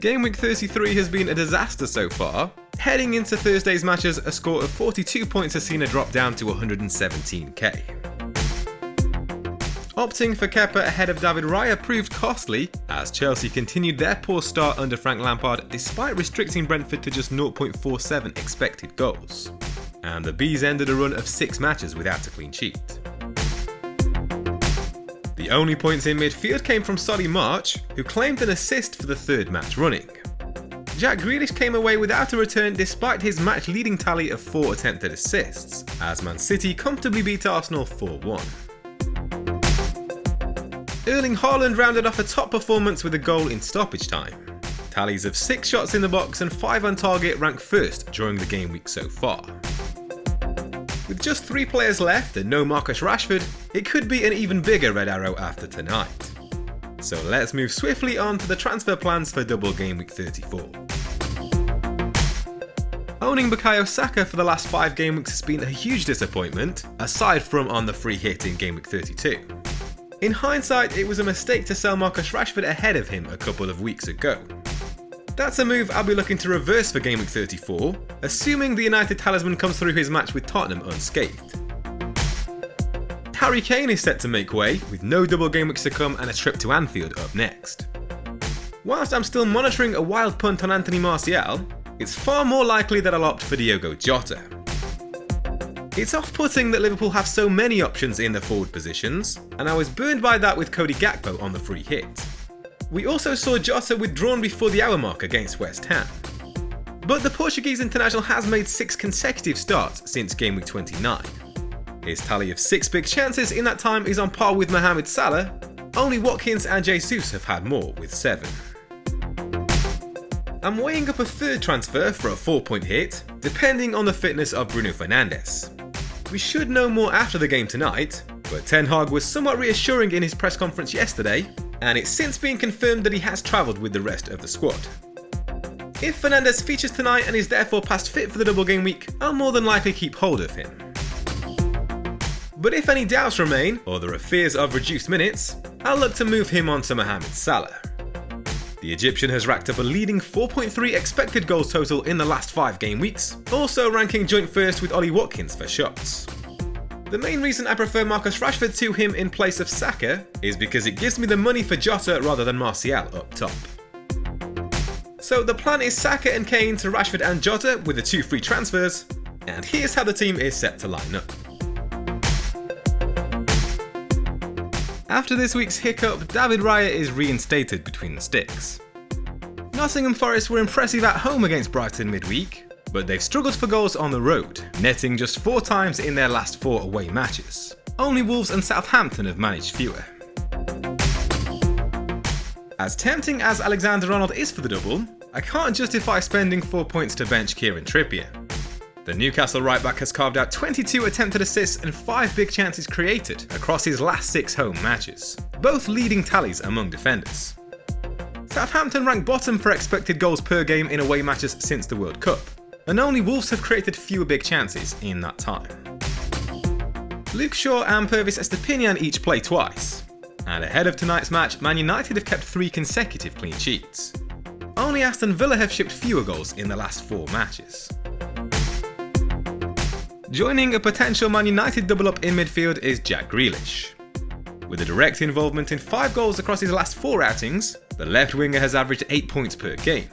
Game week 33 has been a disaster so far. Heading into Thursday's matches, a score of 42 points has seen a drop down to 117k. Opting for Kepa ahead of David Raya proved costly, as Chelsea continued their poor start under Frank Lampard despite restricting Brentford to just 0.47 expected goals. And the Bees ended a run of 6 matches without a clean sheet. The only points in midfield came from Solly March, who claimed an assist for the 3rd match running. Jack Grealish came away without a return despite his match-leading tally of 4 attempted assists, as Man City comfortably beat Arsenal 4-1. Erling Haaland rounded off a top performance with a goal in stoppage time. Tallies of 6 shots in the box and 5 on target rank first during the game week so far. With just 3 players left and no Marcus Rashford, it could be an even bigger red arrow after tonight. So let's move swiftly on to the transfer plans for Double Gameweek 34. Owning Bukayo Saka for the last 5 game weeks has been a huge disappointment, aside from on the free hit in Game week 32. In hindsight, it was a mistake to sell Marcus Rashford ahead of him a couple of weeks ago. That's a move I'll be looking to reverse for Game week 34, assuming the United talisman comes through his match with Tottenham unscathed. Harry Kane is set to make way, with no double game weeks to come and a trip to Anfield up next. Whilst I'm still monitoring a wild punt on Anthony Martial, it's far more likely that I'll opt for Diogo Jota. It's off-putting that Liverpool have so many options in the forward positions, and I was burned by that with Cody Gakpo on the free hit. We also saw Jota withdrawn before the hour mark against West Ham. But the Portuguese international has made 6 consecutive starts since game week 29. His tally of 6 big chances in that time is on par with Mohamed Salah. Only Watkins and Jesus have had more with 7. I'm weighing up a 3rd transfer for a 4-point hit, depending on the fitness of Bruno Fernandes. We should know more after the game tonight, but Ten Hag was somewhat reassuring in his press conference yesterday, and it's since been confirmed that he has travelled with the rest of the squad. If Fernandes features tonight and is therefore past fit for the double game week, I'll more than likely keep hold of him. But if any doubts remain, or there are fears of reduced minutes, I'll look to move him on to Mohamed Salah. The Egyptian has racked up a leading 4.3 expected goals total in the last 5 game weeks, also ranking joint first with Ollie Watkins for shots. The main reason I prefer Marcus Rashford to him in place of Saka is because it gives me the money for Jota rather than Martial up top. So the plan is Saka and Kane to Rashford and Jota with the 2 free transfers, and here's how the team is set to line up. After this week's hiccup, David Raya is reinstated between the sticks. Nottingham Forest were impressive at home against Brighton midweek, but they've struggled for goals on the road, netting just 4 times in their last 4 away matches. Only Wolves and Southampton have managed fewer. As tempting as Alexander-Arnold is for the double, I can't justify spending 4 points to bench Kieran Trippier. The Newcastle right-back has carved out 22 attempted assists and 5 big chances created across his last 6 home matches, both leading tallies among defenders. Southampton rank bottom for expected goals per game in away matches since the World Cup, and only Wolves have created fewer big chances in that time. Luke Shaw and Pervis Estepinian each play twice, and ahead of tonight's match, Man United have kept 3 consecutive clean sheets. Only Aston Villa have shipped fewer goals in the last 4 matches. Joining a potential Man United double-up in midfield is Jack Grealish. With a direct involvement in 5 goals across his last 4 outings, the left winger has averaged 8 points per game.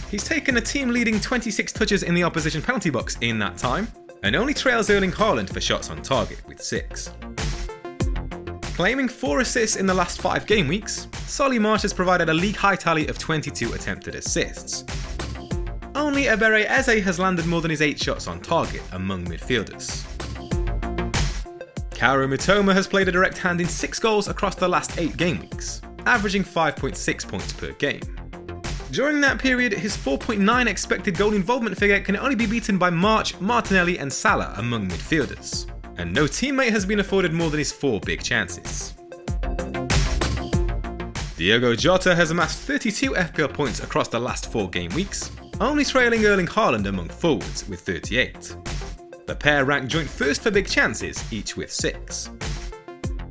He's taken a team-leading 26 touches in the opposition penalty box in that time, and only trails Erling Haaland for shots on target with 6. Claiming 4 assists in the last 5 game weeks, Solly March has provided a league-high tally of 22 attempted assists. Only Ebere Eze has landed more than his 8 shots on target among midfielders. Kaoru Mitoma has played a direct hand in 6 goals across the last 8 game weeks, averaging 5.6 points per game. During that period, his 4.9 expected goal involvement figure can only be beaten by March, Martinelli and Salah among midfielders, and no teammate has been afforded more than his 4 big chances. Diogo Jota has amassed 32 FPL points across the last 4 game weeks, only trailing Erling Haaland among forwards with 38. The pair rank joint first for big chances, each with 6.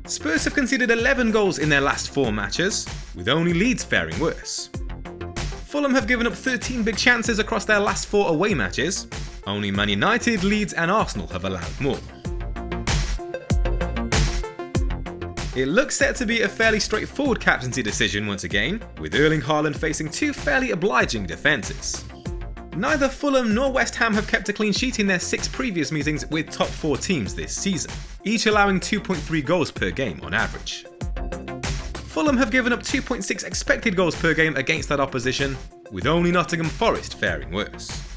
Spurs have conceded 11 goals in their last 4 matches, with only Leeds faring worse. Fulham have given up 13 big chances across their last 4 away matches. Only Man United, Leeds and Arsenal have allowed more. It looks set to be a fairly straightforward captaincy decision once again, with Erling Haaland facing 2 fairly obliging defences. Neither Fulham nor West Ham have kept a clean sheet in their 6 previous meetings with top 4 teams this season, each allowing 2.3 goals per game on average. Fulham have given up 2.6 expected goals per game against that opposition, with only Nottingham Forest faring worse.